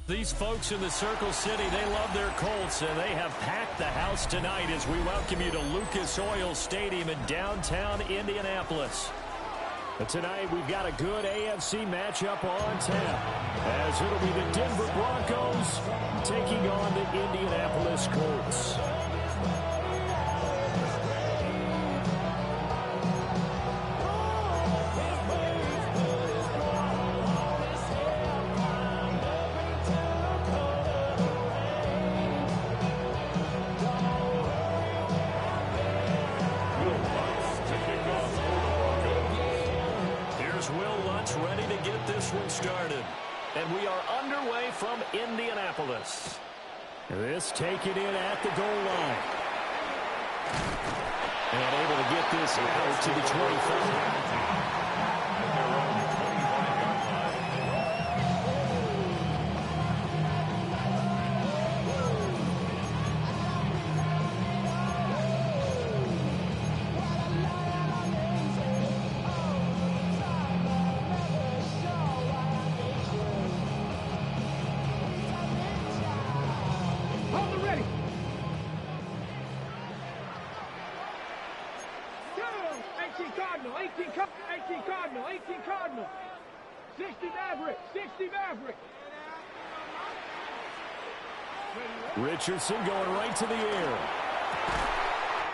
These folks in the Circle City, they love their Colts, and they have packed the house tonight as we welcome you to Lucas Oil Stadium in downtown Indianapolis. But tonight, we've got a good AFC matchup on tap, as it'll be the Denver Broncos taking on the Indianapolis Colts. Ready to get this one started. And we are underway from Indianapolis. This taken in at the goal line. And able to get this out to the 25. Richardson going right to the air.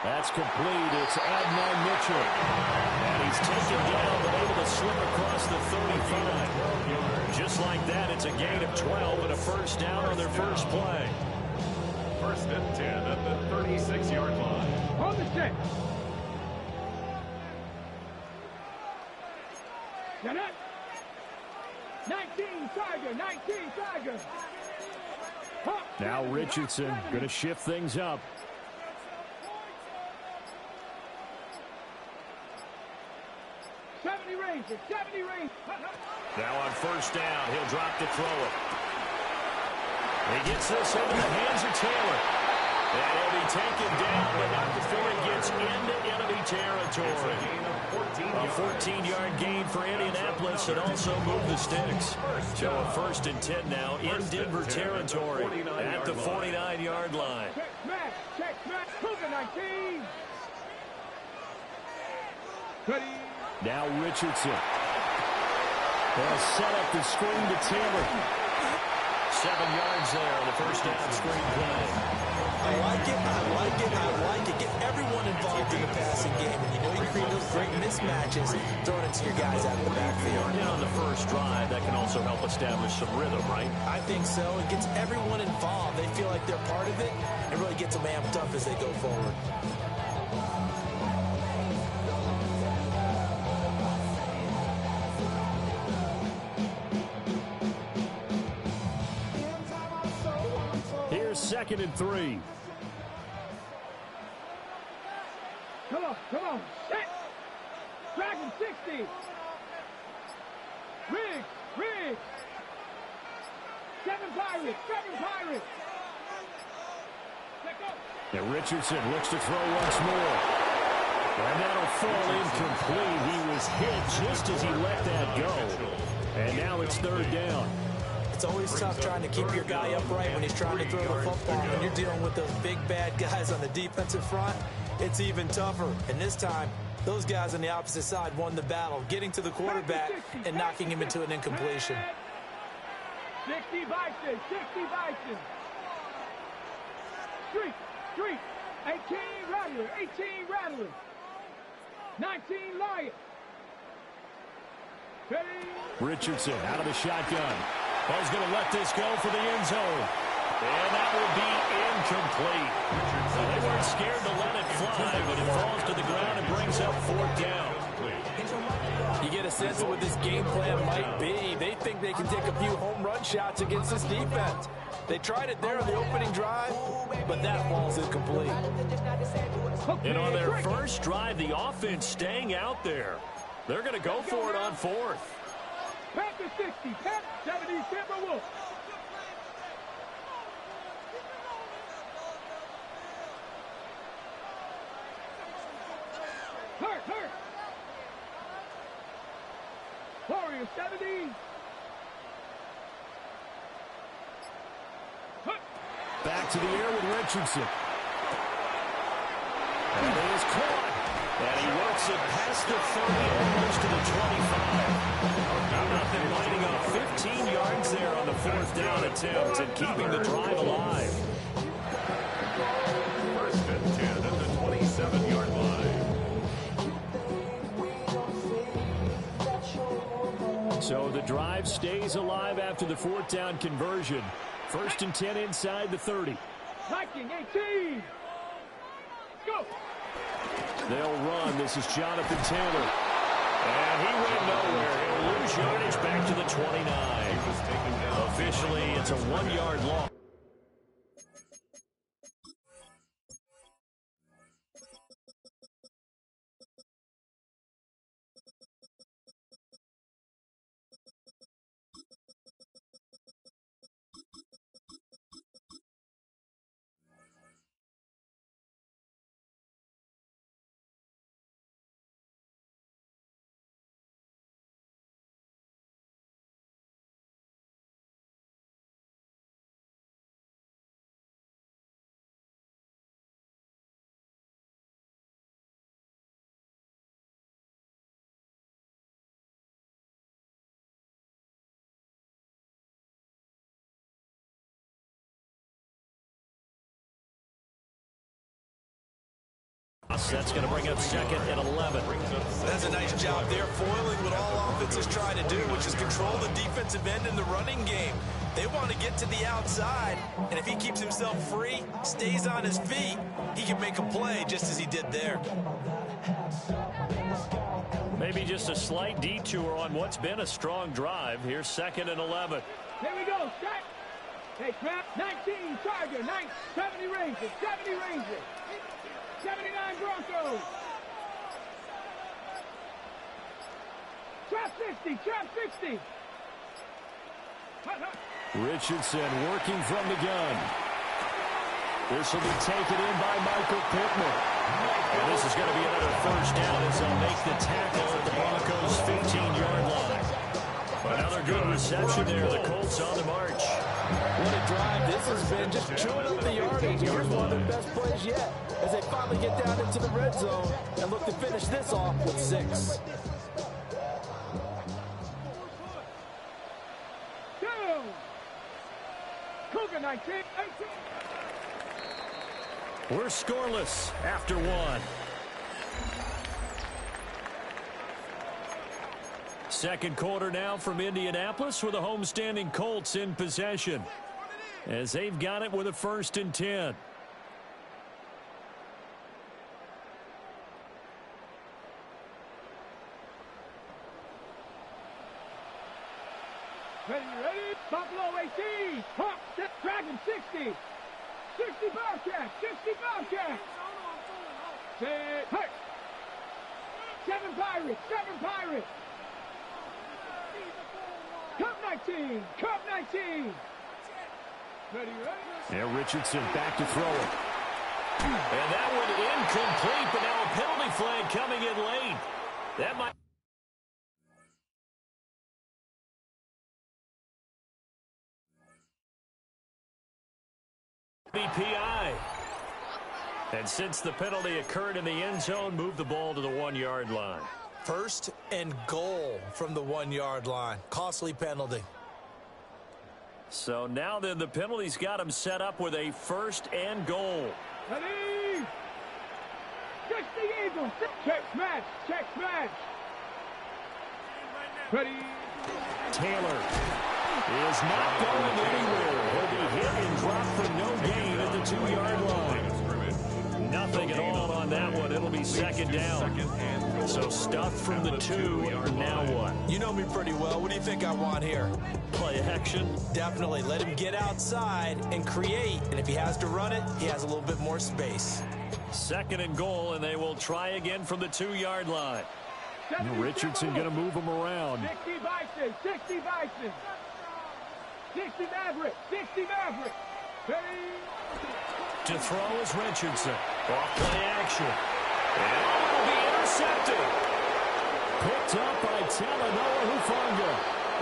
That's complete. It's Adnan Mitchell. And he's taken down, but able to slip across the 35. Just like that, it's a gain of 12 and a first down on their first play. First and 10 at the 36-yard line. On the set. Now that 19 Tiger, 19 Tiger. Now Richardson going to shift things up. Now on first down, he'll drop to throw it. He gets this into the hands of Taylor. And he'll be taken down, but not before he gets into enemy territory. A 14-yard gain for Indianapolis and also move the sticks. So a first and 10 now in Denver territory at the 49-yard line. Check smash, Cougar 19. Now Richardson. They'll set up the screen to Taylor. 7 yards there on the first down screen play. I like it. Get everyone involved in the passing game. And you know you create those great mismatches, throwing it to your guys out of the backfield. And on the first drive, that can also help establish some rhythm, right? I think so. It gets everyone involved. They feel like they're part of it. It really gets them amped up as they go forward. Here's 2nd and 3. Come on. Set. Dragon 60. Riggs. 7 Pirates. Now Richardson looks to throw once more. And that'll fall incomplete. He was hit just as he let that go. And now it's 3rd down. It's always tough trying to keep your guy upright when he's trying to throw the football. When you're dealing with those big, bad guys on the defensive front, it's even tougher. And this time, those guys on the opposite side won the battle, getting to the quarterback and knocking him into an incompletion. 60 Bison. Street. 18 Rattler. 19 Lion. Richardson out of the shotgun. Ball's going to let this go for the end zone. And that will be incomplete. They weren't scared to let it fly, but it falls to the ground and brings up 4th down. You get a sense of what this game plan might be. They think they can take a few home run shots against this defense. They tried it there on the opening drive, but that ball's incomplete. And on their first drive, the offense staying out there. They're going to go for it on 4th. Panther 60, Panther 70, Timberwolves. Hurt. Warriors 70. back to the air with Richardson. And it is caught. And he works it past the 30, almost to the 25. Nothing lining up 15 yards there on the fourth down attempt and keeping the drive alive. First and 10 at the 27-yard line. So the drive stays alive after the fourth down conversion. First and 10 inside the 30. 19-18. Go. They'll run. This is Jonathan Taylor. And he went nowhere. He'll lose yardage back to the 29. Officially, it's a 1-yard loss. That's going to bring up second and 11. That's a nice job there, foiling what all offenses try to do, which is control the defensive end in the running game. They want to get to the outside, and if he keeps himself free, stays on his feet, he can make a play just as he did there. Maybe just a slight detour on what's been a strong drive. Here's second and 11. Here we go. Strike. Hey, snap. 19 Charger. 70 Rangers. 70 Rangers. 79 Broncos. Trap 60. Trap 60. Hut, hut. Richardson working from the gun. This will be taken in by Michael Pittman. And this is going to be another first down as they'll make the tackle at the Broncos' 15-yard line. Another good reception there. The Colts on the march. What a drive this has been, just chewing up the yardage. Here's one of their best plays yet as they finally get down into the red zone and look to finish this off with 6. Cougar 19. We're scoreless after one. Second quarter now from Indianapolis with the homestanding Colts in possession as they've got it with a first and 10. Ready? Buffalo 18. Hawk, Dragon 60. 60 Bobcats. 60 Bobcats. Hey. 7 Pirates. 7 Pirates. Cup 19. Cup 19. Ready? And Richardson back to throw it. And that one incomplete, but now a penalty flag coming in late. That might be PI. And since the penalty occurred in the end zone, move the ball to the 1-yard line. First and goal from the 1-yard line. Costly penalty. So now then the penalty's got him set up with a first and goal. Ready? 60 Eagles. Check smash. Check smash. Ready? Taylor is not going anywhere. He'll be hit and dropped for no gain at the 2-yard line. Nothing at all on that one. It'll be second down. So stuffed from the 2. Now what? You know me pretty well. What do you think I want here? Play action? Definitely. Let him get outside and create. And if he has to run it, he has a little bit more space. Second and goal, and they will try again from the 2-yard line. Richardson going to move him around. 60 Bison. 60 Bison. 60 Maverick. 60 Maverick. Ready? To throw is Richardson. Off play action. And it'll be intercepted. Picked up by Talanoa Hufanga.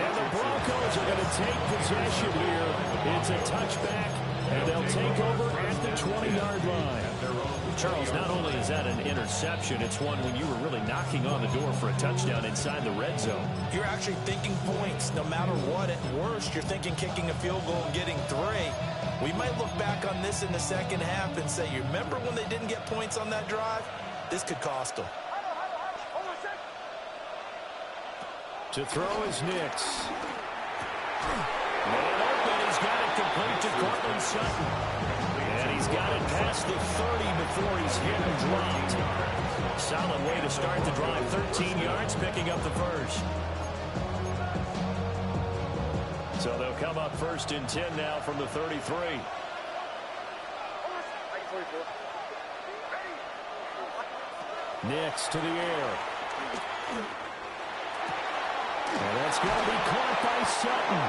And the Broncos are going to take possession here. It's a touchback And they'll take over at the 20-yard line. Charles, not only is that an interception, it's one when you were really knocking on the door for a touchdown inside the red zone. You're actually thinking points. No matter what, at worst, you're thinking kicking a field goal and getting 3. We might look back on this in the second half and say, you remember when they didn't get points on that drive? This could cost them. To throw is Nix. Man open, he's got it complete to Cortland Sutton. And he's got it past the 30 before he's hit and dropped. Solid way to start the drive. 13 yards, picking up the first. So they'll come up first and 10 now from the 33. Nix to the air. And that's going to be caught by Sutton.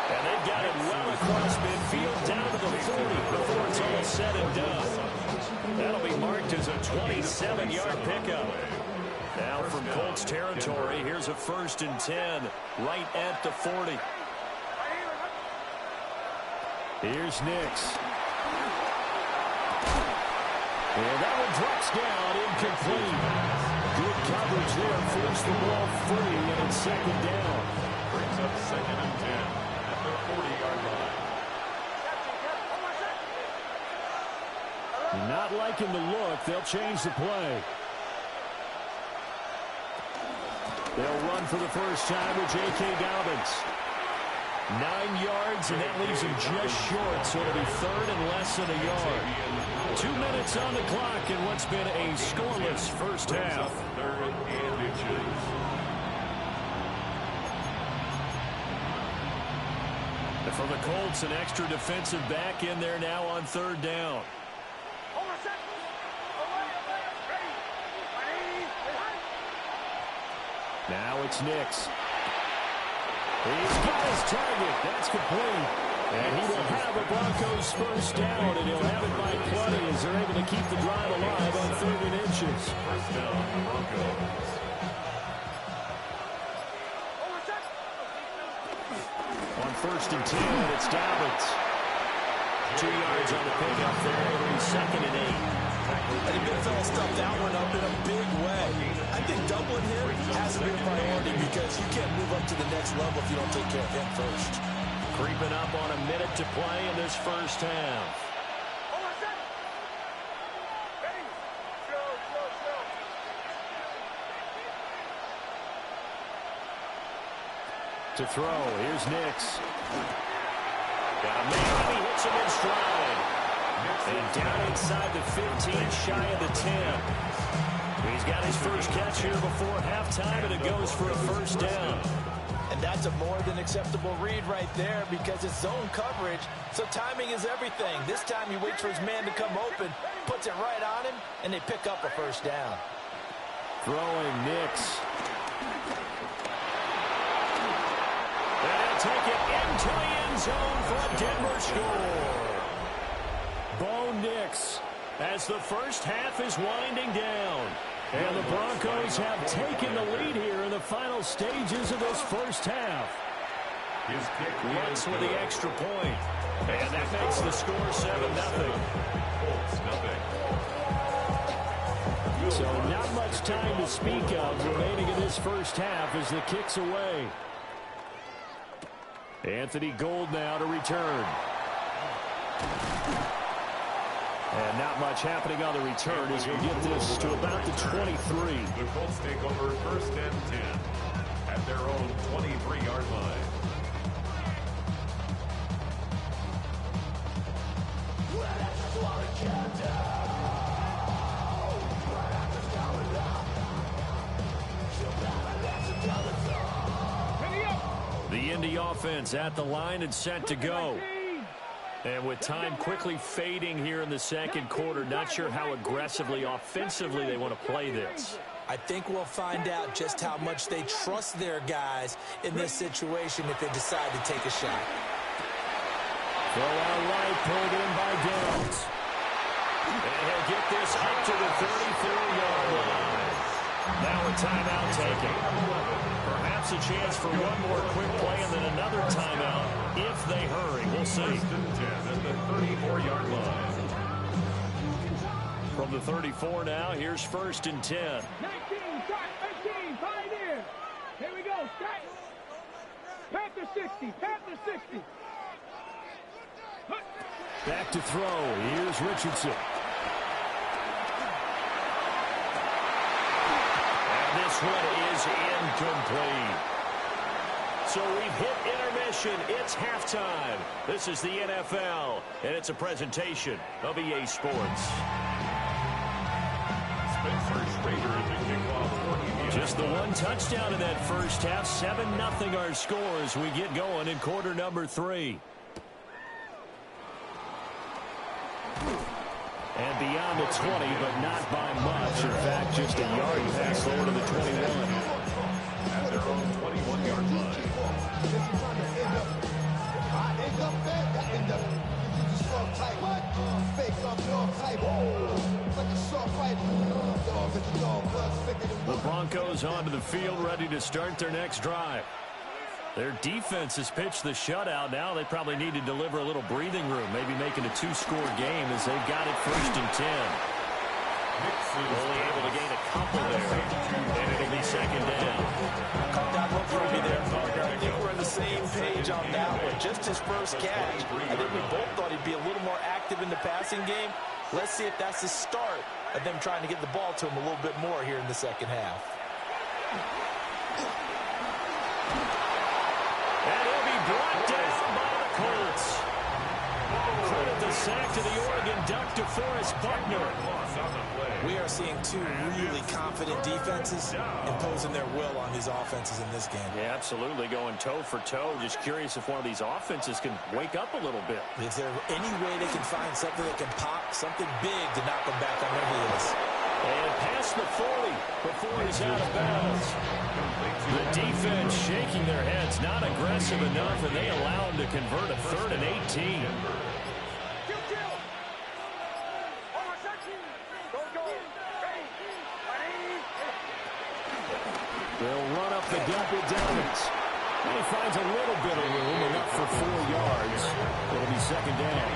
And they've got it well across midfield down to the 40 before it's all said and done. That'll be marked as a 27-yard pickup. Now from Colts territory, here's a first and 10 right at the 40. Here's Nix. And that one drops down, incomplete. Good coverage there, forced the ball free, and it's second down. Brings up second and 10 at the 40-yard line. Not liking the look, they'll change the play. They'll run for the first time with J.K. Dobbins. 9 yards, and that leaves him just short, so it'll be third and less than a yard. 2 minutes on the clock in what's been a scoreless first half. Third and inches. And for the Colts, an extra defensive back in there now on third down. Now it's Nix. He's got his target. That's complete. And he will have a Broncos first down, and he'll have it by plenty as they're able to keep the drive alive on third and inches. First down, Broncos. On first and 10, it's Dobbins. 2 yards on the pickup there. It'll be second and 8. And the big fella stuffed that one up in a big way. I think doubling him has to be a priority because you can't move up to the next level if you don't take care of him first. Creeping up on a minute to play in this first half. To throw, here's Nix. Got a man, he hits him in stride. And down inside the 15, shy of the 10. He's got his first catch here before halftime, and it goes for a first down. And that's a more than acceptable read right there because it's zone coverage, so timing is everything. This time he waits for his man to come open, puts it right on him, and they pick up a first down. Throwing Nix. And they'll take it into the end zone for a Denver score. Bo Nix as the first half is winding down. And the Broncos have taken the lead here in the final stages of this first half. His kick Runs with the extra point. And that makes the score 7-0. Colts, nothing. So not much time to speak of remaining in this first half as the kick's away. Anthony Gould now to return. And not much happening on the return as he'll get this to about the 23. The Colts take over first and 10 at their own 23-yard line. The Indy offense at the line and set to go. And with time quickly fading here in the second quarter, not sure how aggressively, offensively they want to play this. I think we'll find out just how much they trust their guys in this situation if they decide to take a shot. Throw out right, pulled in by Downs. And he'll get this up to the 34-yard line. Now a timeout taken. Perhaps perhaps a chance for one more quick play and then another timeout if they hurry. We'll see. First and 10 at the 34-yard line. From the 34 now, here's first and 10. 19, start, 15, Pioneer. Here we go, start. Panther 60, Panther 60. Back to throw. Here's Richardson. And this one is incomplete. So we've hit intermission. It's halftime. This is the NFL, and it's a presentation of EA Sports. Just the one touchdown in that first half. 7-0 our score as we get going in quarter number 3. And beyond the 20, but not by much. In fact, just a yard pass over to the 21. At their own 21-yard line. The Broncos onto the field, ready to start their next drive. Their defense has pitched the shutout. Now they probably need to deliver a little breathing room, maybe making a 2-score game as they've got it first and 10. Only able to gain a couple there, and it'll be second down. Caught that one for me there, partner. I think we're on the same page on that one. Just his first catch. I think we both thought he'd be a little more active in the passing game. Let's see if that's the start of them trying to get the ball to him a little bit more here in the second half. And he'll be brought down by the Colts. Credit the sack to the Oregon Duck, DeForest Buckner. We are seeing two really confident defenses imposing their will on these offenses in this game. Yeah, absolutely, going toe for toe. Just curious if one of these offenses can wake up a little bit. Is there any way they can find something that can pop, something big to knock them back on their heels? And past the 40 before he's out of bounds. The defense shaking their heads, not aggressive enough, and they allow him to convert a 3rd and 18. They'll run up the gut with Downs. And he finds a little bit of room, enough for 4 yards. It'll be second down.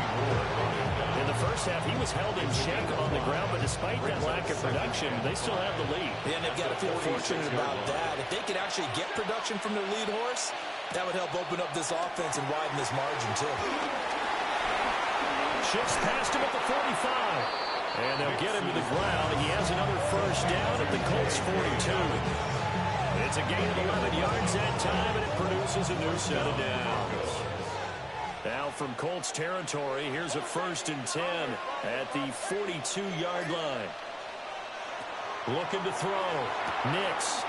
In the first half, he was held in check on the ground, but despite that lack of production, they still have the lead. Yeah, and they've got to feel fortunate about that. If they could actually get production from their lead horse, that would help open up this offense and widen this margin, too. Shifts past him at the 45. And they'll get him to the ground. He has another first down at the Colts 42. It's a gain of 11 yards that time, and it produces a new set of downs. Now from Colts territory, here's a first and 10 at the 42-yard line. Looking to throw. Nix.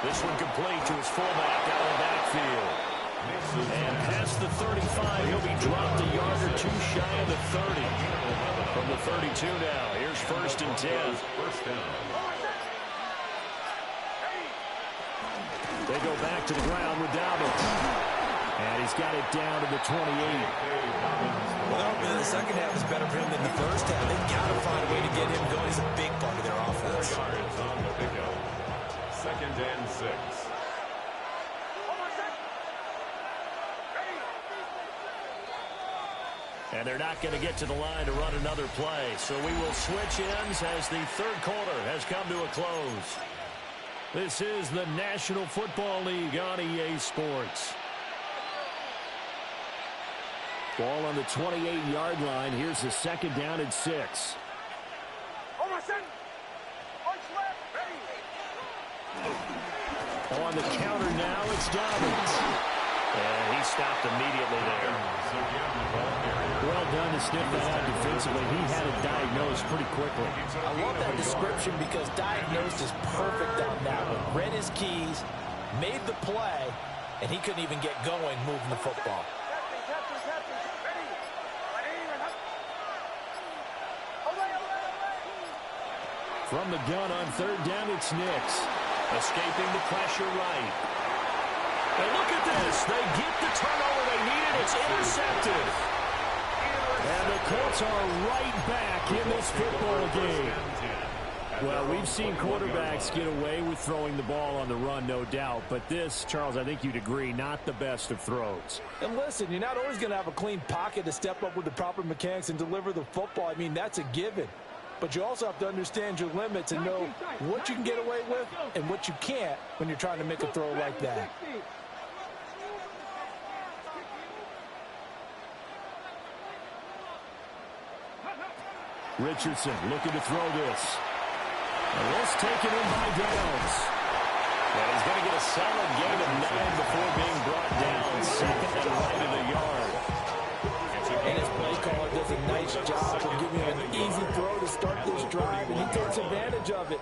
This one complete to his fullback out of the backfield. And past the 35, he'll be dropped a yard or two shy of the 30. From the 32 now, here's first and 10. First down. They go back to the ground with Dobbins. And he's got it down to the 28. Well, they're hoping in the second half is better for him than the first half. They've got to find a way to get him going. He's a big part of their offense. 4 yards on the pickup. Second and 6. And they're not going to get to the line to run another play. So we will switch ends as the third quarter has come to a close. This is the National Football League on EA Sports. Ball on the 28-yard line. Here's the second down and 6. On the counter now, it's Dobbins. And he stopped immediately there. Well done to sniff that out defensively. He had it diagnosed pretty quickly. I love that description because diagnosed is perfect on that one. Read his keys, made the play, and he couldn't even get going moving the football. From the gun on third down, it's Nix. Escaping the pressure right. And look at this. They get the turnover they needed. It's intercepted. And the Colts are right back in this football game. Well, we've seen quarterbacks get away with throwing the ball on the run, no doubt. But this, Charles, I think you'd agree, not the best of throws. And listen, you're not always going to have a clean pocket to step up with the proper mechanics and deliver the football. I mean, that's a given. But you also have to understand your limits and know what you can get away with and what you can't when you're trying to make a throw like that. Richardson looking to throw this. And this taken in by Downs. And he's going to get a solid gain of 9 before being brought down. Second and right of the yard. And his play caller does a nice job of giving him an easy throw to start this drive, and he takes advantage of it.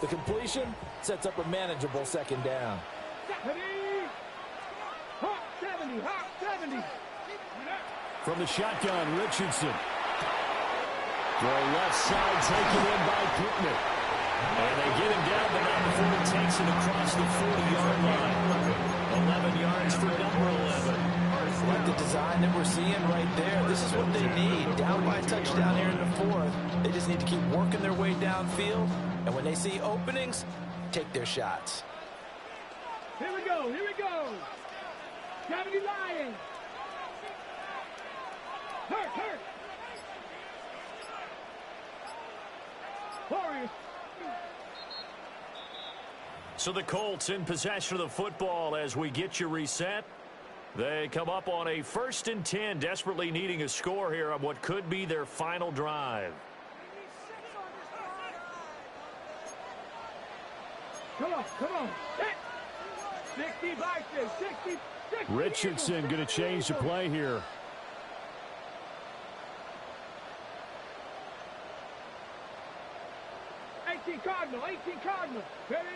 The completion sets up a manageable second down. Hawk 70, Hawk 70. From the shotgun, Richardson. Throw left side taken in by Pittman. And they get him down, but not before he takes it across the 40-yard line. 11 yards for number 11. Like the design that we're seeing right there, this is what they need. Down by a touchdown here in the fourth. They just need to keep working their way downfield. And when they see openings, take their shots. Here we go, here we go. 70 Lions. Hurt. Warriors. So the Colts in possession of the football as we get you reset. They come up on a 1st and 10, desperately needing a score here on what could be their final drive. Come on. 60 boxes, 60. Richardson going to change the play here. Cardinal. Ready?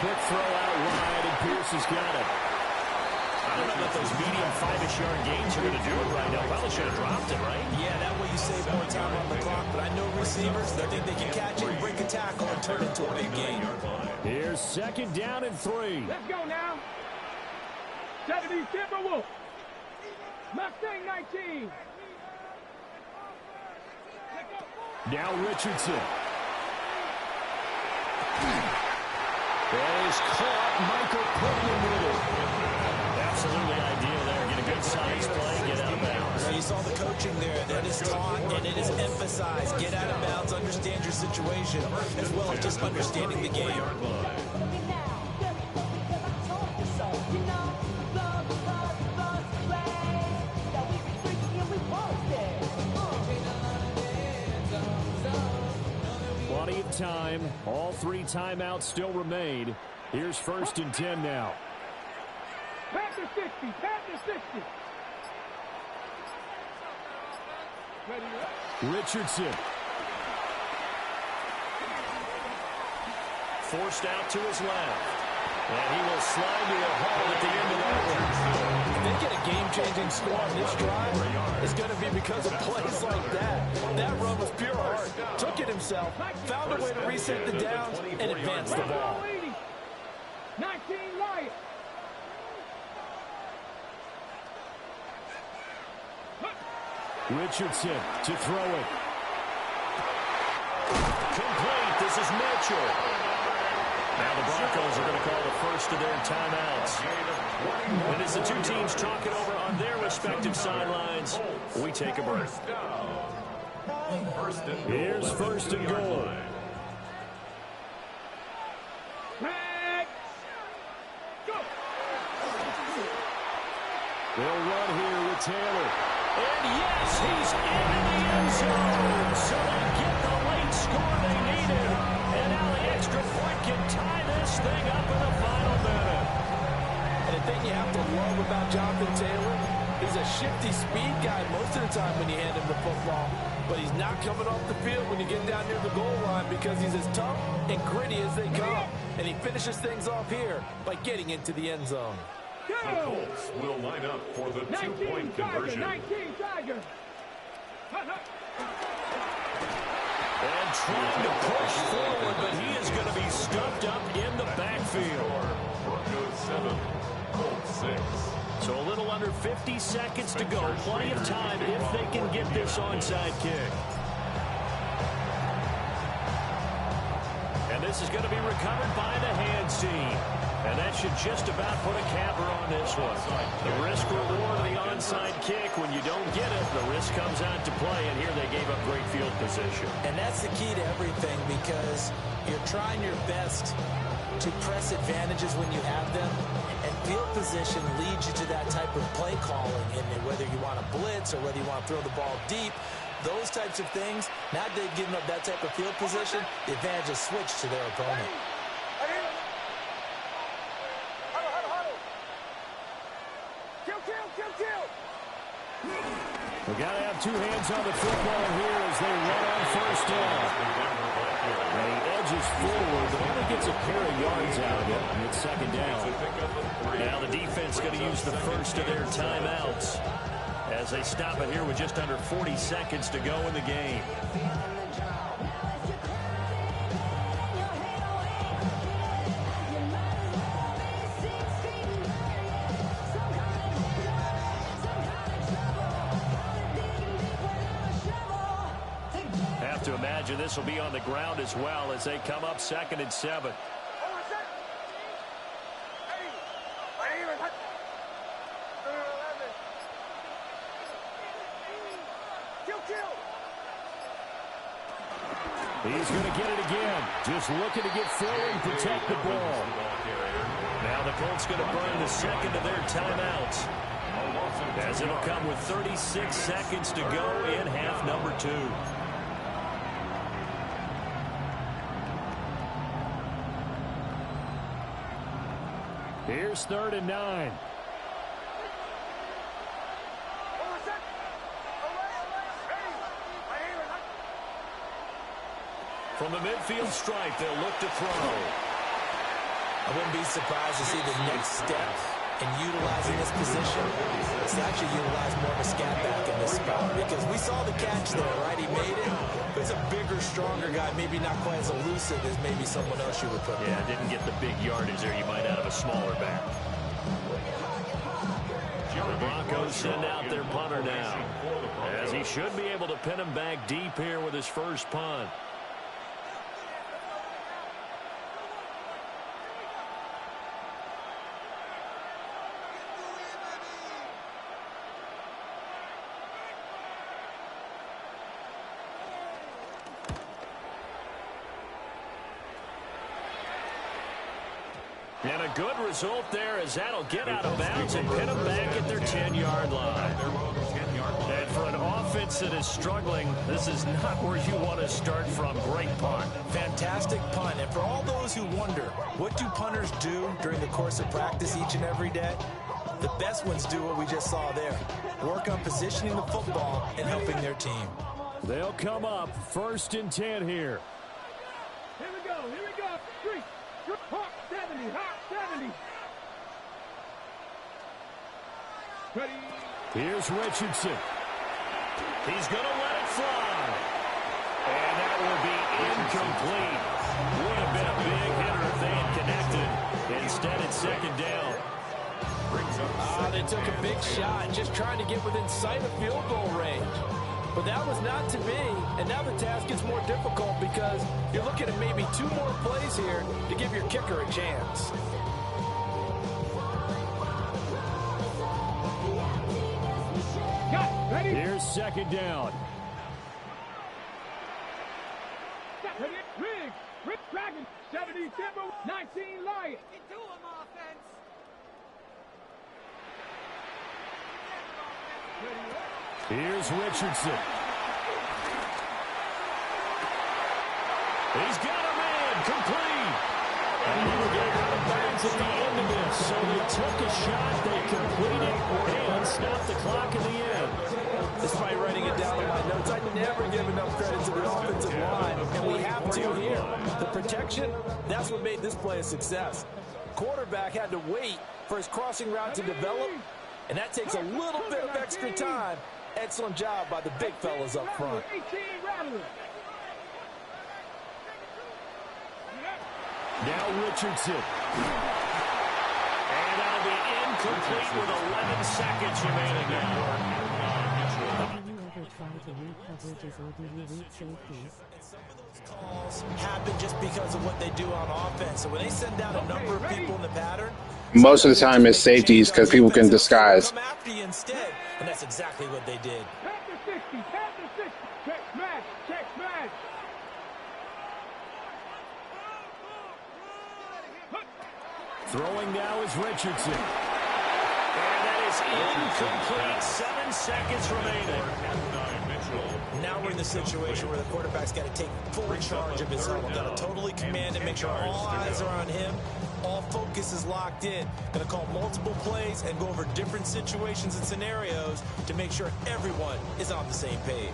Quick throw out wide, and Pierce has got it. I don't know if those medium 5-ish yard gains are going to do it right now. Probably should have dropped it, right? Yeah, that way you save more time on the clock. But I know receivers, they think they can catch it, break a tackle, and turn it into a big game. Here's 2nd down and 3. Let's go now. 70 Timberwolves. Mustang 19. Now Richardson. He's caught. Michael Pittman with it. Absolutely ideal there. Get a good size play, get out of bounds. Now you saw the coaching there. That is taught and it is emphasized. Get out of bounds, understand your situation, as well as just understanding the game. Plenty of time. All 3 timeouts still remain. Here's 1st and 10 now. Panther 60. Ready? Richardson. Forced out to his left. And he will slide to a hole at the end of that one. If they get a game-changing score on this drive, it's going to be because of plays like that. That run was pure heart. Took it himself, found a way to reset the downs, and advance the ball. 19 Lions. Richardson to throw it. Complete. This is Mitchell. Now the Broncos are going to call the first of their timeouts. And as the 2 teams talk it over on their respective sidelines, we take a break. Here's 1st and goal. They'll run here with Taylor. And yes, he's into the end zone. So they get the late score they needed. And now the extra point can tie this thing up in the final minute. And the thing you have to love about Jonathan Taylor, he's a shifty speed guy most of the time when you hand him the football. But he's not coming off the field when you get down near the goal line because he's as tough and gritty as they come. And he finishes things off here by getting into the end zone. The Colts will line up for the 2-point conversion. 19 Tiger. And trying to push forward, but he is going to be stuffed up in the backfield. Broncos 7, Colts 6. So a little under 50 seconds to go. Plenty of time if they can get this onside kick. This is going to be recovered by the hands team. And that should just about put a capper on this one. The risk reward of the onside kick. When you don't get it, the risk comes out to play. And here they gave up great field position. And that's the key to everything, because you're trying your best to press advantages when you have them. And field position leads you to that type of play calling. And whether you want to blitz or whether you want to throw the ball deep, those types of things, now they've given up that type of field position, the advantage is switched to their opponent. We got to have two hands on the football here as they run on first down. And he edges forward, but only gets a pair of yards out of it. And it's second down. Now the defense going to use the first of their timeouts as they stop it here with just under 40 seconds to go in the game. To imagine this will be on the ground as well as they come up 2nd and 7. He's going to get it again. Just looking to get forward and protect the ball. Now the Colts going to burn the second of their timeouts, as it'll come with 36 seconds to go in half number 2. Here's 3rd and 9. From the midfield stripe, they'll look to throw. I wouldn't be surprised to see the next step in utilizing this position. It's actually utilized more of a scat back in this spot, because we saw the catch there, right? He made it. But he's a bigger, stronger guy, maybe not quite as elusive as maybe someone else you would put there. Yeah, didn't get the big yardage there you might out of a smaller back. The Broncos send out their punter now, as he should be able to pin him back deep here with his first punt. And a good result there, as that'll get out of bounds and pin them back at their 10-yard line. And for an offense that is struggling, this is not where you want to start from. Great punt. Fantastic punt. And for all those who wonder, what do punters do during the course of practice each and every day? The best ones do what we just saw there. Work on positioning the football and helping their team. They'll come up 1st and 10 here. Here we go. 3, hawk 70, hawk 70. Ready. Here's Richardson. He's going to let it fly. And that will be incomplete. Would have been a big hitter if they had connected. Instead, it's 2nd down. They took a big shot, just trying to get within sight of field goal range. But that was not to be, and now the task gets more difficult because you're looking at maybe 2 more plays here to give your kicker a chance. Ready? Here's 2nd down. Riggs, Dragon, 70 Timber, 19 Lion. Here's Richardson. He's got a man, complete. And he will get out of bounds at the end of this. So they took a shot, they completed, and stopped the clock in the end. Despite writing it down in my notes, I never give enough credit to the offensive line, and we have to here. The protection, that's what made this play a success. Quarterback had to wait for his crossing route to develop, and that takes a little bit of extra time. Excellent job by the big fellas up front. Now Richardson. And that'll be incomplete with 11 seconds remaining now. try to read coverages or do you read safeties? Calls happen just because of what they do on offense. So when they send down a number of people in the pattern, Most of the time it's safeties because people can disguise. come after you instead, and that's exactly what they did. Tap the 60, tap the 60. Check smash, check smash. Throwing now is Richardson. And that is incomplete. 7 seconds remaining. Now we're in the situation where the quarterback's got to take full charge of his huddle. Got to totally command and make sure all eyes are on him. All focus is locked in. Going to call multiple plays and go over different situations and scenarios to make sure everyone is on the same page.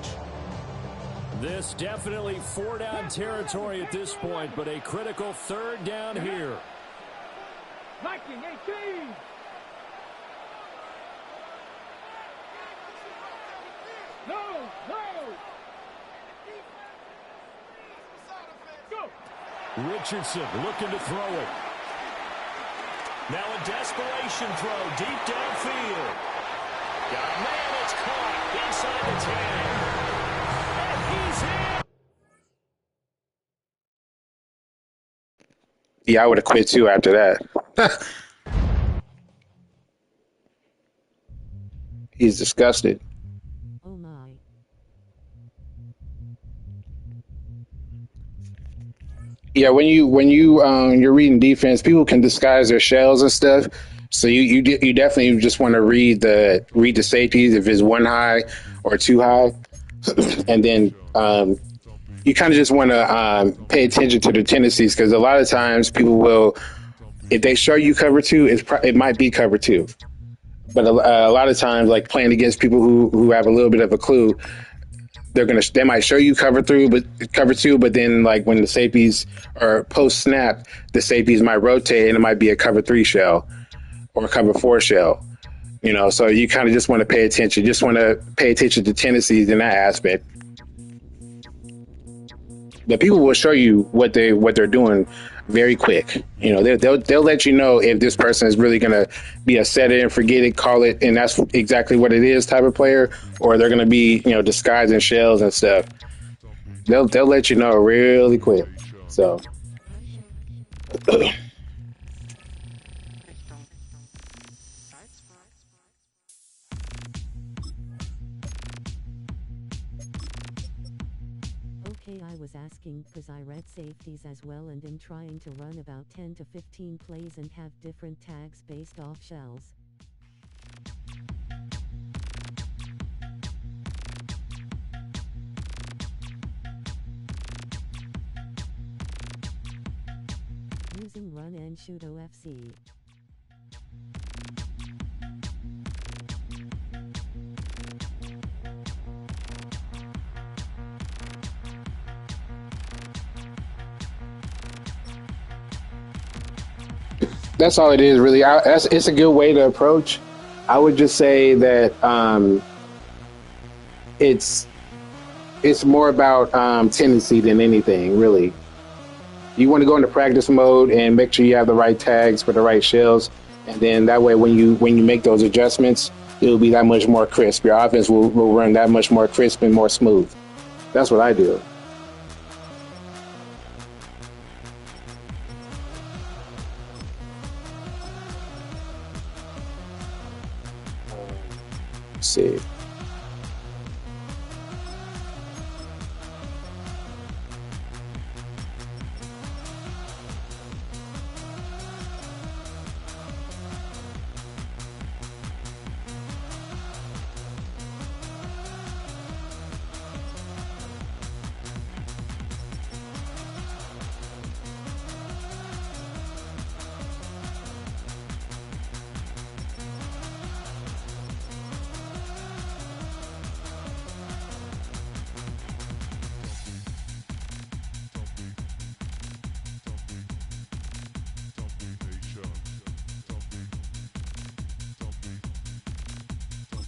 This definitely 4-down territory at this point, but a critical 3rd down here. Viking 18. No, no. Go. Richardson looking to throw it. Now a desperation throw deep downfield. Got a man, it's caught inside the 10. And he's in. Yeah, I would have quit too after that. He's disgusted. Oh my. Yeah, when you're reading defense, people can disguise their shells and stuff. So you definitely just want to read the safeties if it's 1 high or 2 high, and then you kind of just want to pay attention to the tendencies, because a lot of times people will, if they show you cover 2, it might be cover 2, but a lot of times, like playing against people who have a little bit of a clue, they might show you cover 2, but then like when the safeties are post snap, the safeties might rotate and it might be a cover 3 shell or a cover 4 shell. So you kind of just want to pay attention. Just want to pay attention to tendencies in that aspect. But people will show you what they're doing very quick. They'll let you know if this person is really going to be a set it and forget it, call it, and that's exactly what it is type of player, or they're going to be disguising shells and stuff. They'll let you know really quick. So. Okay, I was asking because I read safeties as well and am trying to run about 10 to 15 plays and have different tags based off shells. Using Run and Shoot OFC. That's all it is, really. It's a good way to approach. I would just say that it's more about tendency than anything, really. You want to go into practice mode and make sure you have the right tags for the right shells, and then that way, when you make those adjustments, it'll be that much more crisp. Your offense will run that much more crisp and more smooth. That's what I do. See.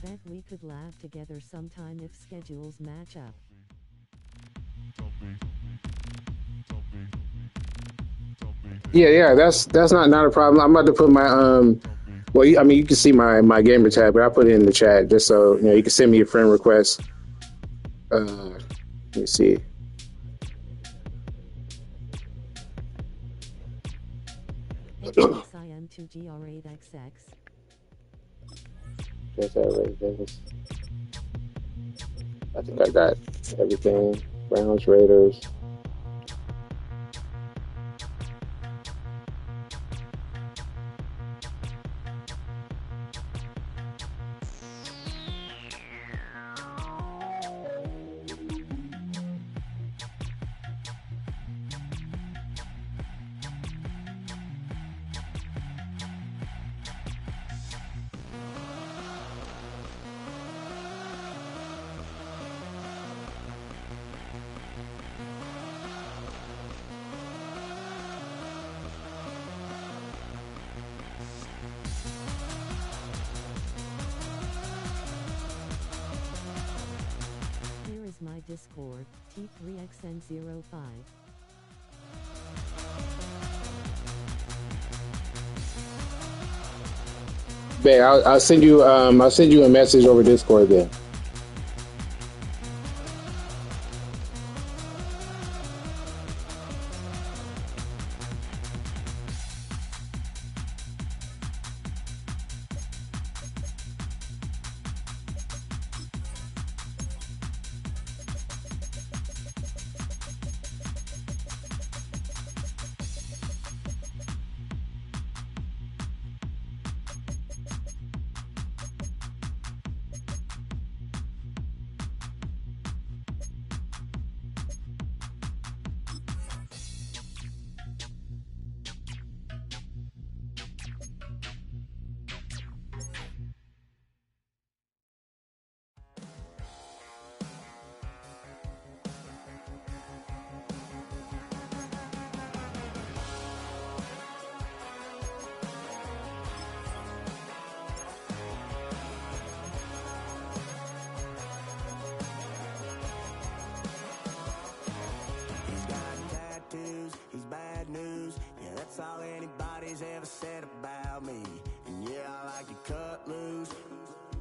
Bet we could laugh together sometime if schedules match up. Yeah, that's not a problem. I'm about to put my you can see my gamer tag, but I put it in the chat just so you can send me a friend request. Let me see. HXIM2GR8XX. Yes, Vegas. I think I got everything. Browns, Raiders. Here is my Discord, T3XN05. Babe, I'll send you. I'll send you a message over Discord then. That's all anybody's ever said about me. And yeah, I like to cut loose,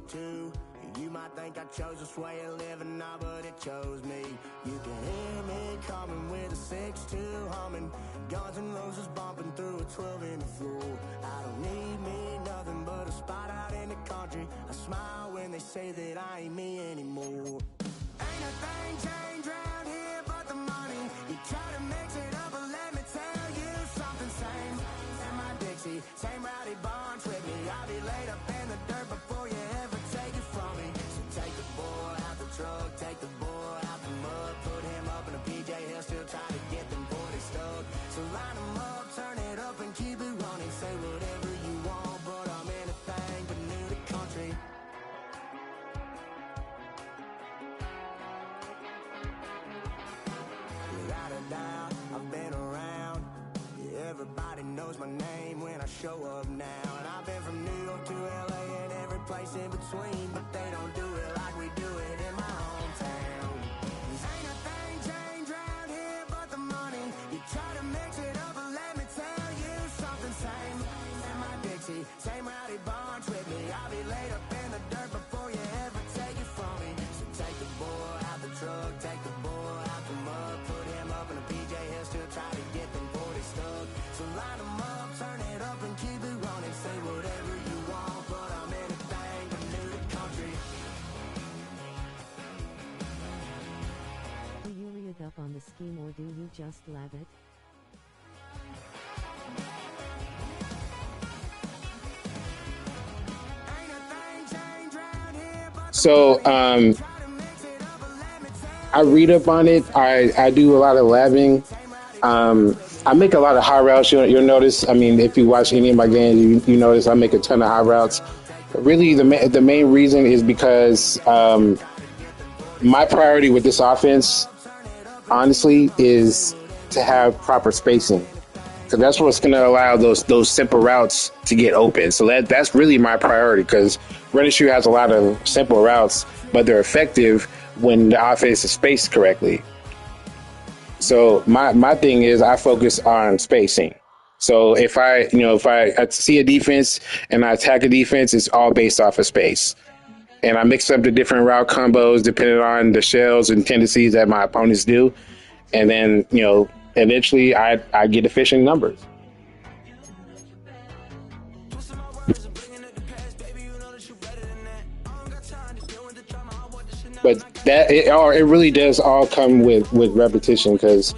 too. You might think I chose this way of living now, but it chose me. You can hear me coming with a 6-2 humming, Guns N' Roses bumping through a 12 in the floor. I don't need me nothing but a spot out in the country. I smile when they say that I ain't me anymore. Ain't a thing changed around here but the money. You try to mix it up, but let me tell you something. Same in my Dixie, same rowdy bunch with me. I'll be laid up in the dirt before you ever take it from me. So take the boy out the truck, take the boy out the mud, put him up in a PJ, he'll still try to get them 40 stuck. So line him up, turn it up and keep it running. Say whatever you want, but I'm anything but new to country. Without a doubt, I've been around. Yeah, everybody knows my name when I show up now. And I've been from New York to LA and every place in between, but they don't do it like we do it in my hometown. Ain't a thing changed around here but the money. You try to mix it up, but let me tell you something. Same in my Dixie, same rowdy bunch with me. I'll be laid up in the dirt before you ever take it from me. So take the boy out the truck, take the boy out the mud, put him up in a PJ, he'll still try to get them 40 stuck. So line them up, turn it up and keep it running. Say whatever you want, but I'm anything but new to country. Do you read up on the scheme or do you just love it? So I read up on it. I do a lot of labbing. I make a lot of high routes. You'll notice. I mean, if you watch any of my games, you notice I make a ton of high routes. Really, the main reason is because my priority with this offense, honestly, is to have proper spacing. So that's what's going to allow those simple routes to get open. So that's really my priority, because Redditry has a lot of simple routes, but they're effective when the offense is spaced correctly. So my thing is I focus on spacing. So if I see a defense and I attack a defense, it's all based off of space. and I mix up the different route combos depending on the shells and tendencies that my opponents do. And then, eventually I get efficient numbers. But it really does all come with repetition, because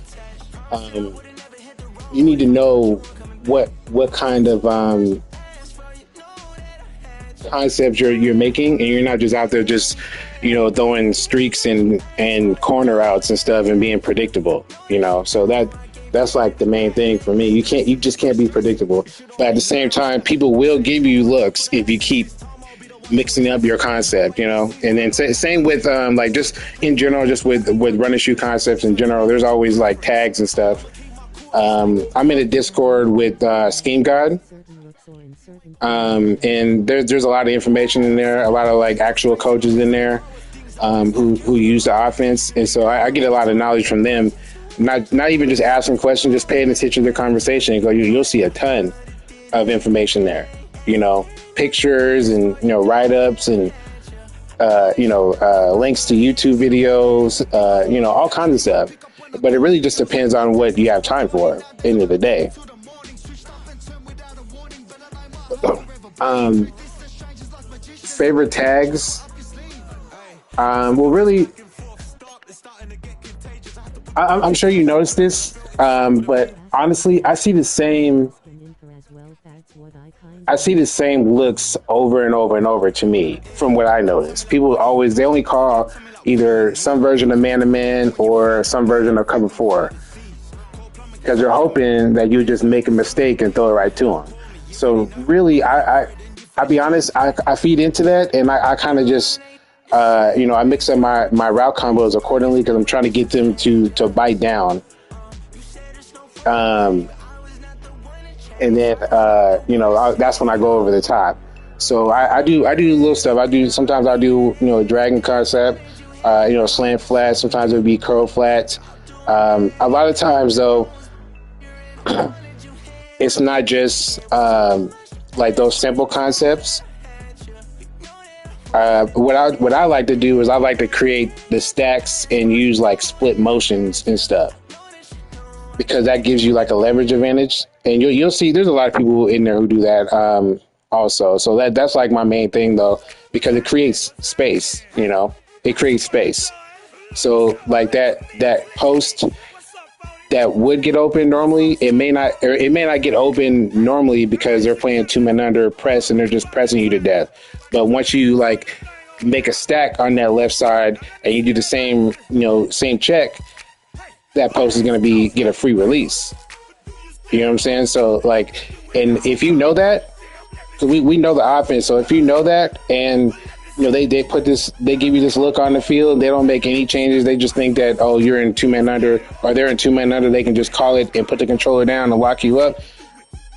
you need to know what kind of concepts you're making, and you're not just out there just throwing streaks and corner outs and stuff and being predictable. So that's like the main thing for me. You just can't be predictable. But at the same time, people will give you looks if you keep mixing up your concept, and then same with like just in general, just with run and shoot concepts in general. There's always like tags and stuff. I'm in a Discord with Scheme God, and there's a lot of information in there, a lot of like actual coaches in there who use the offense, and so I get a lot of knowledge from them. Not even just asking questions, just paying attention to the conversation. You'll see a ton of information there. Pictures and write-ups and links to YouTube videos, all kinds of stuff. But it really just depends on what you have time for at the end of the day. Favorite tags? Well, really, I'm sure you noticed this, but honestly, I see the same looks over and over and over to me from what I noticed. People they only call either some version of man-to-man or some version of cover 4, because they're hoping that you just make a mistake and throw it right to them. So really, I'll be honest, I feed into that, and I kind of just, I mix up my route combos accordingly, because I'm trying to get them to bite down. And then, that's when I go over the top. So I do little stuff. Sometimes I do, a dragon concept, slant flat. Sometimes it would be curl flats. A lot of times though, it's not just, like those simple concepts. What I like to do is I like to create the stacks and use like split motions and stuff, because that gives you like a leverage advantage. And you'll see there's a lot of people in there who do that also. So that's like my main thing though, because it creates space, it creates space. So like that post that would get open normally, it may not get open normally because they're playing 2-man under press and they're just pressing you to death. But once you like make a stack on that left side and you do the same check, that post is going to get a free release. You know what I'm saying? So like, and if you know that, so we know the offense. So if you know that, and they give you this look on the field, they don't make any changes. They just think that, oh, you're in 2-man under, or they're in 2-man under. They can just call it and put the controller down and lock you up,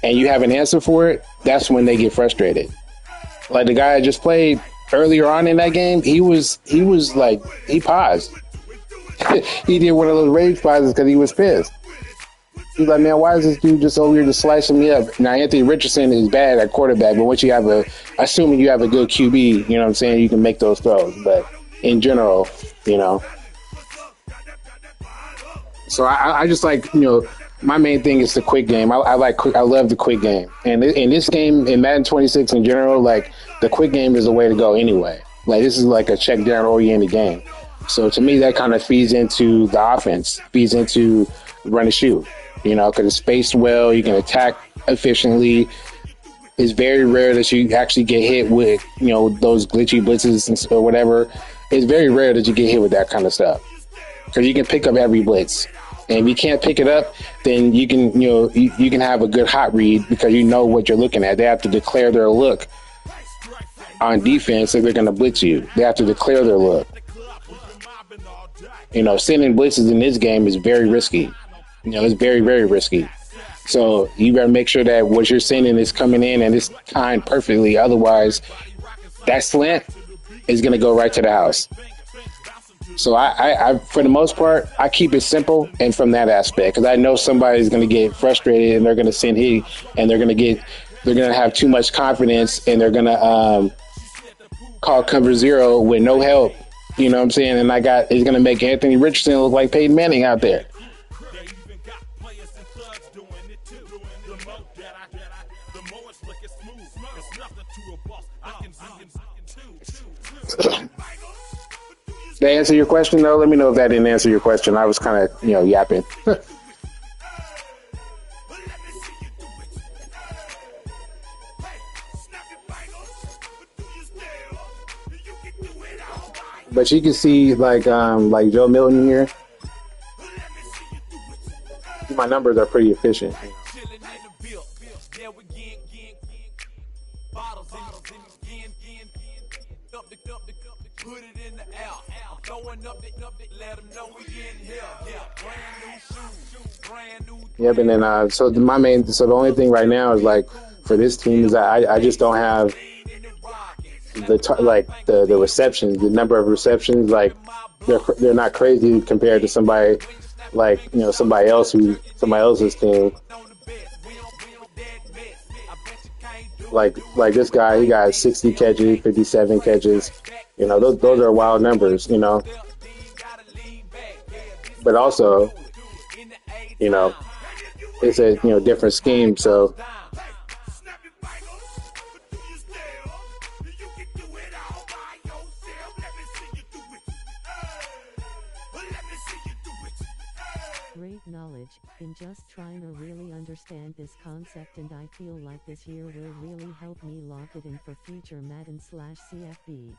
and you have an answer for it. That's when they get frustrated. Like the guy I just played earlier on in that game, he was like, he paused. He did one of those rage pauses because he was pissed. He's like, man, why is this dude just over here just slicing me up? Now, Anthony Richardson is bad at quarterback, but once you have assuming you have a good QB, you know what I'm saying, you can make those throws. But in general, so I just like, my main thing is the quick game. I love the quick game. And in this game, in Madden 26 in general, like the quick game is the way to go anyway. Like this is like a check down oriented game. So to me, that kind of feeds into the offense, feeds into run and shoot, because it's spaced well. You can attack efficiently. It's very rare that you actually get hit with, those glitchy blitzes or whatever. It's very rare that you get hit with that kind of stuff, because you can pick up every blitz. And if you can't pick it up, then you can, you can have a good hot read because you know what you're looking at. They have to declare their look on defense if they're going to blitz you. They have to declare their look. Sending blitzes in this game is very risky. It's very, very risky. So you better make sure that what you're sending is coming in and it's timed perfectly. Otherwise, that slant is going to go right to the house. So I, for the most part, I keep it simple, and from that aspect, because I know somebody's going to get frustrated and they're going to send heat, and they're going to have too much confidence, and they're going to call cover zero with no help. You know what I'm saying? And it's going to make Anthony Richardson look like Peyton Manning out there. Did that answer your question, though? Let me know if that didn't answer your question. I was kind of, yapping. But you can see, like Joe Milton here. My numbers are pretty efficient. Yep, and then the only thing right now is like for this team is I just don't have the receptions, the number of receptions, like they're not crazy compared to somebody like somebody else's team. Like this guy, he got 60 catches, 57 catches. Those are wild numbers. But also, it's a different scheme. So great knowledge in just trying to really understand this concept, and I feel like this year will really help me lock it in for future Madden/CFB.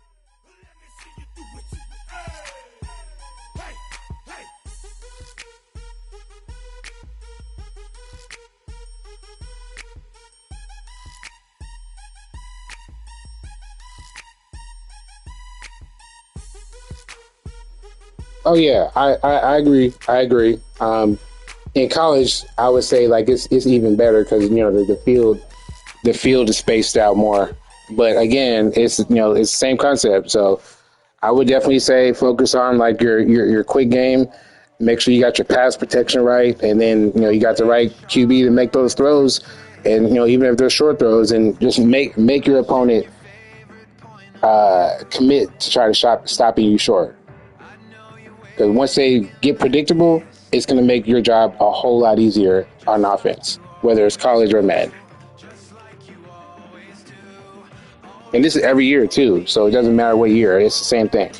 Oh yeah, I agree. In college, I would say like it's even better because the field is spaced out more. But again, it's the same concept. So I would definitely say focus on like your quick game. Make sure you got your pass protection right, and then you got the right QB to make those throws. And even if they're short throws, and just make your opponent commit to try to stopping you short. Because once they get predictable, it's going to make your job a whole lot easier on offense, whether it's college or Madden. And this is every year, too, so it doesn't matter what year. It's the same thing.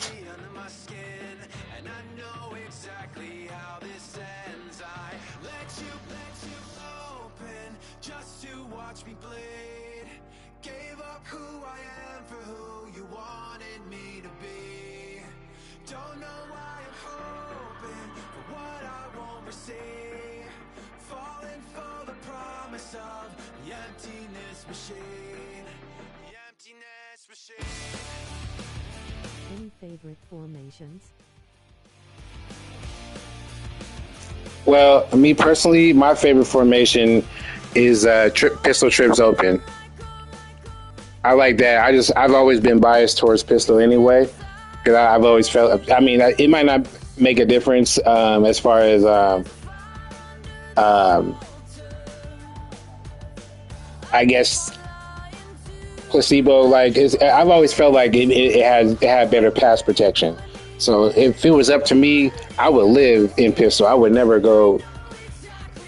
Any favorite formations? Well, me personally, my favorite formation is pistol trips open. I like that. I've always been biased towards pistol anyway, because I've always felt. I mean, it might not make a difference as far as I guess placebo. Like I've always felt like it had better pass protection. So if it was up to me, I would live in pistol. I would never go,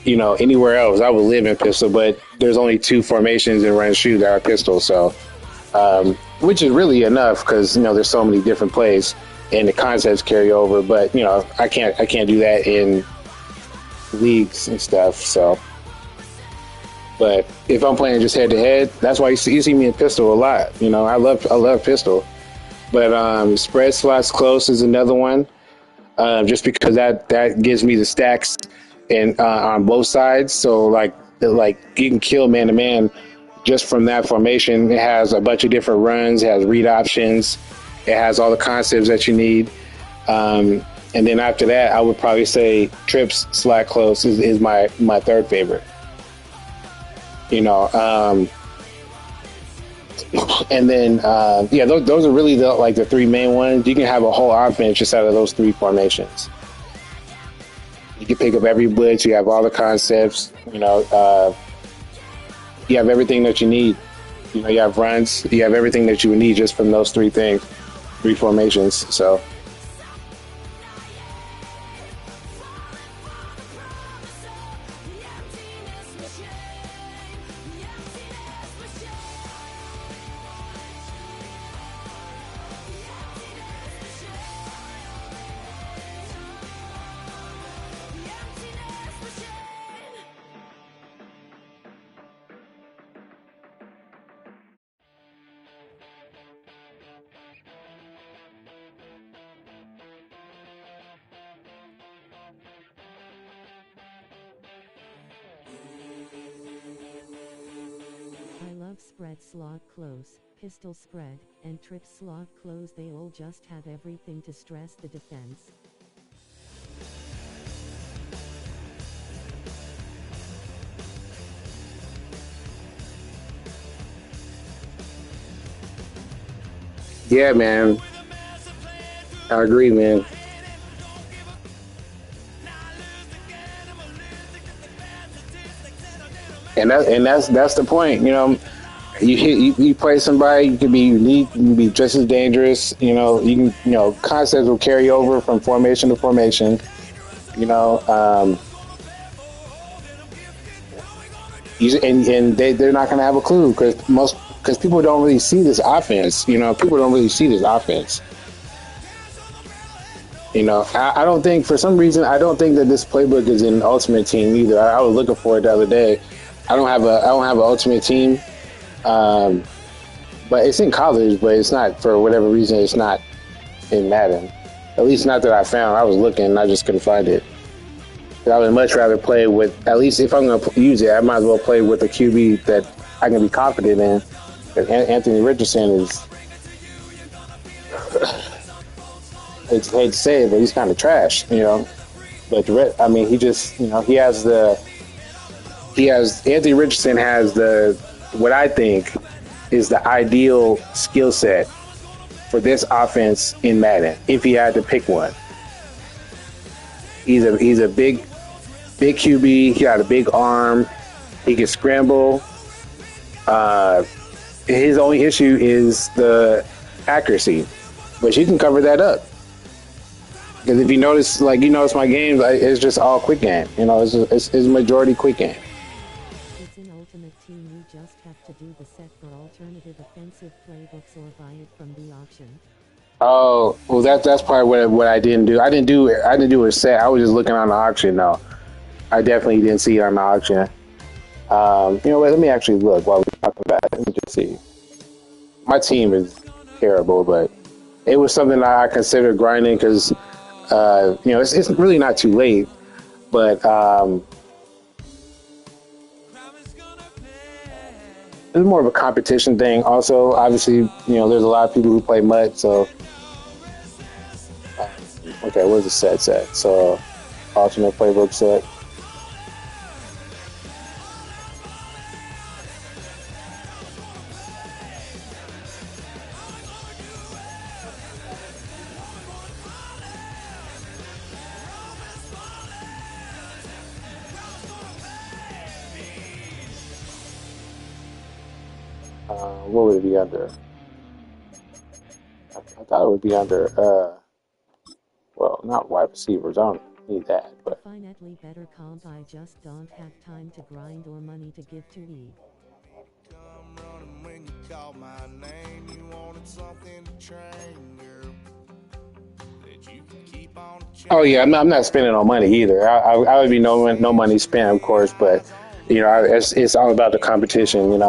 anywhere else. I would live in pistol. But there's only two formations in run shoot that are pistol. So, which is really enough because there's so many different plays and the concepts carry over. But I can't do that in leagues and stuff. So, but if I'm playing just head to head, that's why you see me in pistol a lot. I love pistol. But spread slots close is another one, just because that gives me the stacks and on both sides. So like you can kill man to man just from that formation. It has a bunch of different runs. It has read options. It has all the concepts that you need. And then after that, I would probably say trips slot close is my third favorite. And then, those are really the three main ones. You can have a whole offense just out of those three formations. You can pick up every blitz. You have all the concepts. You have everything that you need. you have runs, you have everything that you would need just from those three things, three formations. So. I love spread slot close, pistol spread, and trip slot close. They all just have everything to stress the defense. Yeah, man. I agree, man. And that's the point. You play somebody, you can be unique, you can be just as dangerous. Concepts will carry over from formation to formation. You know, um, and they're not going to have a clue because people don't really see this offense. People don't really see this offense. I don't think, for some reason, I don't think that this playbook is in Ultimate Team either. I was looking for it the other day. I don't have an Ultimate Team, but it's in college. But it's not, for whatever reason, it's not in Madden. At least not that I found. I was looking and I just couldn't find it. I would much rather play with, at least if I'm going to use it, I might as well play with a QB that I can be confident in. Anthony Richardson is, it's hate to say it, but he's kind of trash, But he just, Anthony Richardson has what I think is the ideal skill set for this offense in Madden, if he had to pick one. He's a big QB. He got a big arm. He can scramble. His only issue is the accuracy, but you can cover that up. Because if you notice my games, it's just all quick game. It's majority quick game. It's an Ultimate Team. You just have to do the set for alternative offensive playbooks or buy it from the auction. Oh, well, that's probably what I didn't do. I didn't do a set. I was just looking on the auction. No, I definitely didn't see it on the auction. Let me actually look while we're talking about it. Let me just see. My team is terrible, but it was something that I considered grinding because, it's really not too late. But it's more of a competition thing. Also, obviously, there's a lot of people who play MUT, so. Okay, where's the set? So, alternate playbook set. What would it be under? I thought it would be under, well, not wide receivers. I don't need that, but. Definitely better comp. I just don't have time to grind or money to give to Eve. Come running when you call my name. You wanted something to train, girl, that you can keep on. Oh yeah, I'm not spending no money either. I would be no money spent, of course, but it's all about the competition,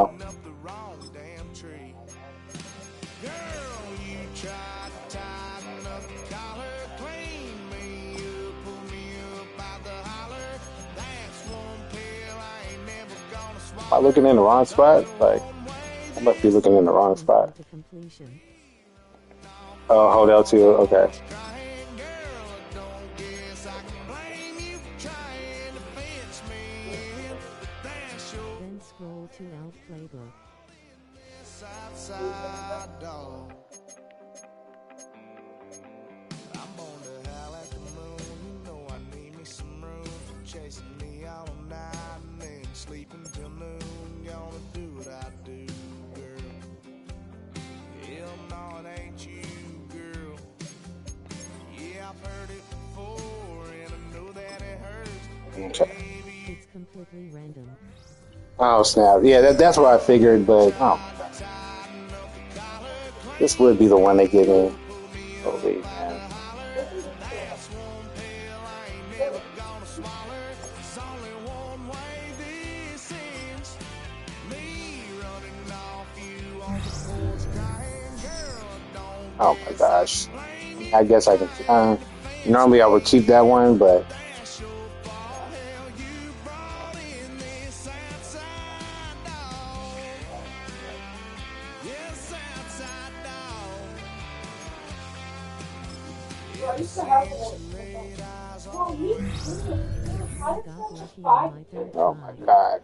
Am I looking in the wrong spot? I must be looking in the wrong spot. Oh, hold L2. Okay. Then scroll to Elf Playbook. I'm born to howl at the moon. I need me some room for chasing me all night and then sleeping till noon. Gonna do what I do, girl. Okay. It's completely random. Oh snap! Yeah, that's what I figured. But oh my god, this would be the one they give me. Holy man! Oh my gosh! I guess I can. Normally I would keep that one, but I got lucky on my third oh my try. god!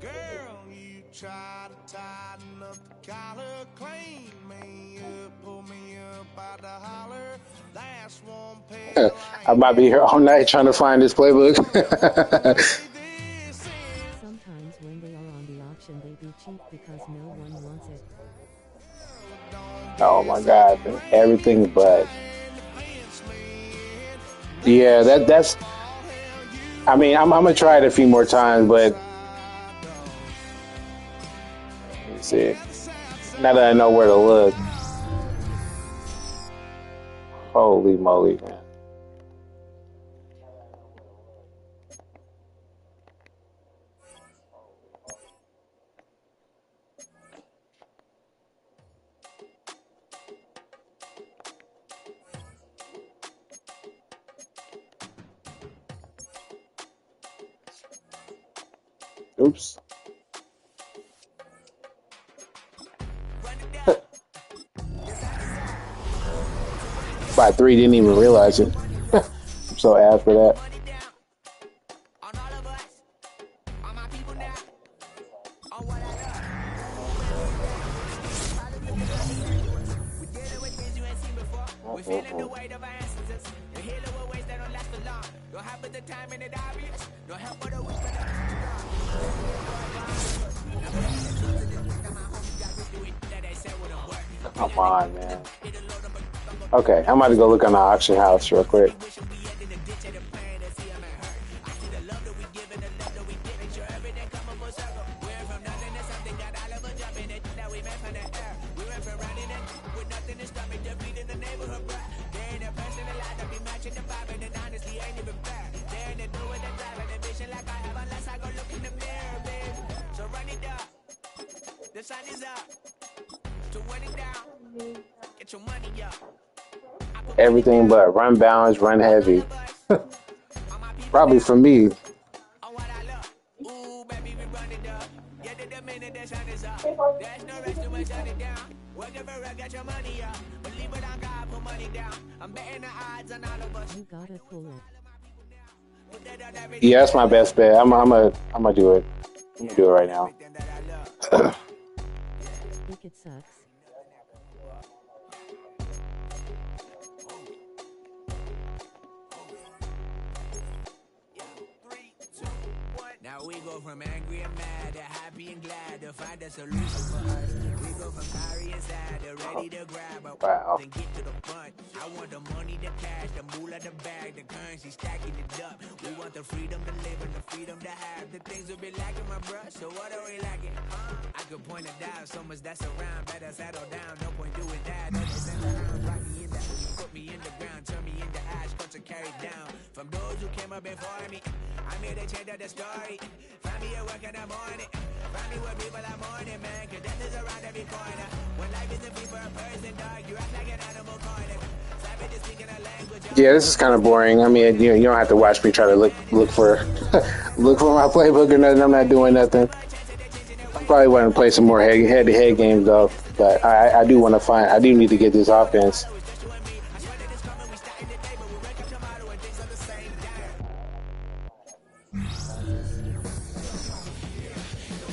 Girl, you try to tighten up the collar, clean me up, pull me up by the holler. Last one pale, I might be here all night trying to find this playbook. Sometimes when they are on the auction they be cheap because no one wants it. Oh my god! Everything but yeah, that's. I mean, I'm gonna try it a few more times, but let me see. Now that I know where to look, holy moly, man! Oops. By three, didn't even realize it. I'm so ass for that. Mm-mm-mm. Come on, man. Okay, I'm about to go look on the auction house real quick. Everything but run balance, run heavy. Probably for me. You gotta pull it. Yeah, that's my best bet. I'm gonna do it. I'm gonna do it right now. Think it sucks. Now we go from angry and mad to happy and glad to find a solution for us. We go from sorry and sad to ready to grab a Wow. and get to the front. I want the money, the cash, the moolah, the bag, the currency, stacking it up. We want the freedom to live and the freedom to have. The things will be lacking, my bruh, so what are we lacking? I could point it out, so much that's around. Better settle down, no point doing that. Don't just send the hounds, rock me in that. Put me in the ground, turn me into ash, cut to carry down. From those who came up before me, I'm here to change up the story. Find me at work in the morning. Find me where people are mourning, man. Cause death is around every corner. When life isn't free for a person, dog, you act like an animal corner. Savages speaking a language. Yeah, this is kind of boring. I mean, you don't have to watch me try to look for look for my playbook or nothing. I'm not doing nothing. I probably want to play some more head-to-head games though. But I do want to find. I do need to get this offense.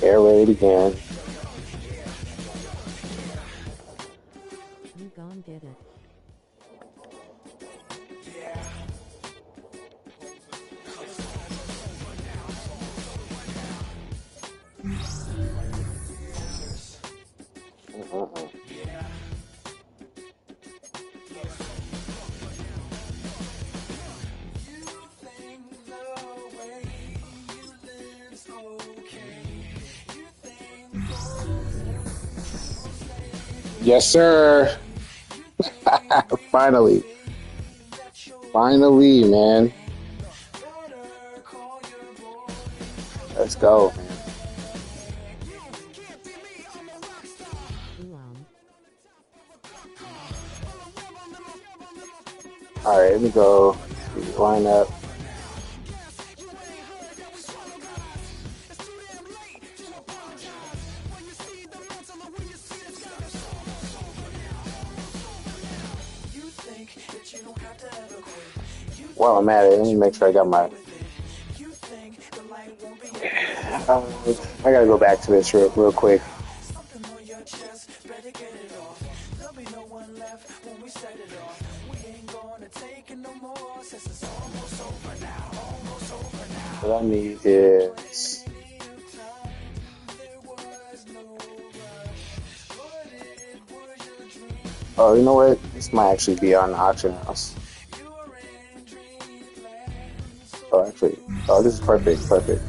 Air raid again. You gon' get it. Yes, sir. Finally. Finally, man. Let's go, man. All right, let me go. Line up. While I'm at it, let me make sure I got my. I gotta go back to this real quick. What I need is. Oh, you know what? This might actually be on the auction house. Oh, actually. Oh, this is perfect. Perfect.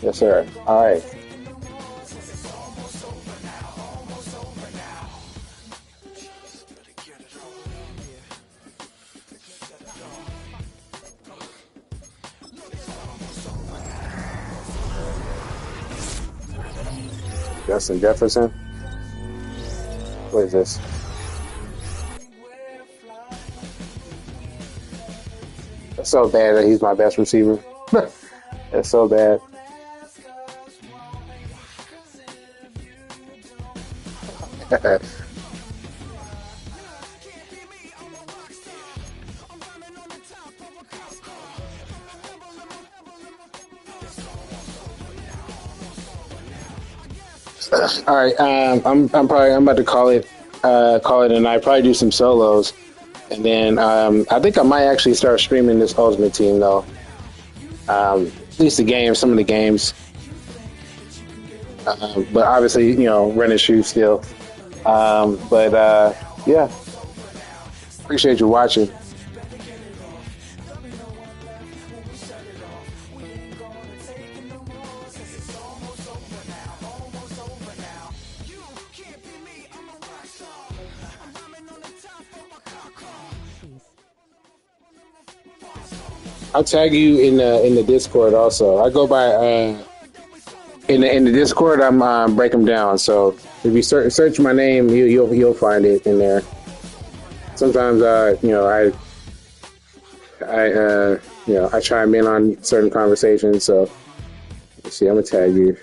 Yes, sir. All right. Justin Jefferson. What is this? That's so bad that he's my best receiver. That's so bad. All right, I'm about to call it a night. Probably do some solos, and then I think I might actually start streaming this Ultimate Team though. At least the games, some of the games, but obviously run and shoot still. Yeah, appreciate you watching. I'll tag you in the Discord also. I go by in the Discord. I'm break them down. So if you search my name, you'll find it in there. Sometimes I chime in on certain conversations. So let's see, I'm gonna tag you.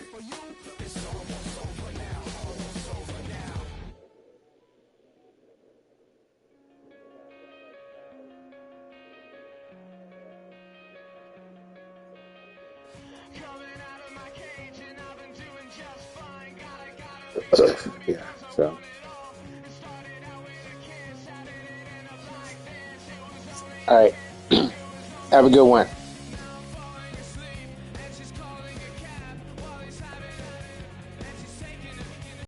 Yeah, so all right. Have a good one.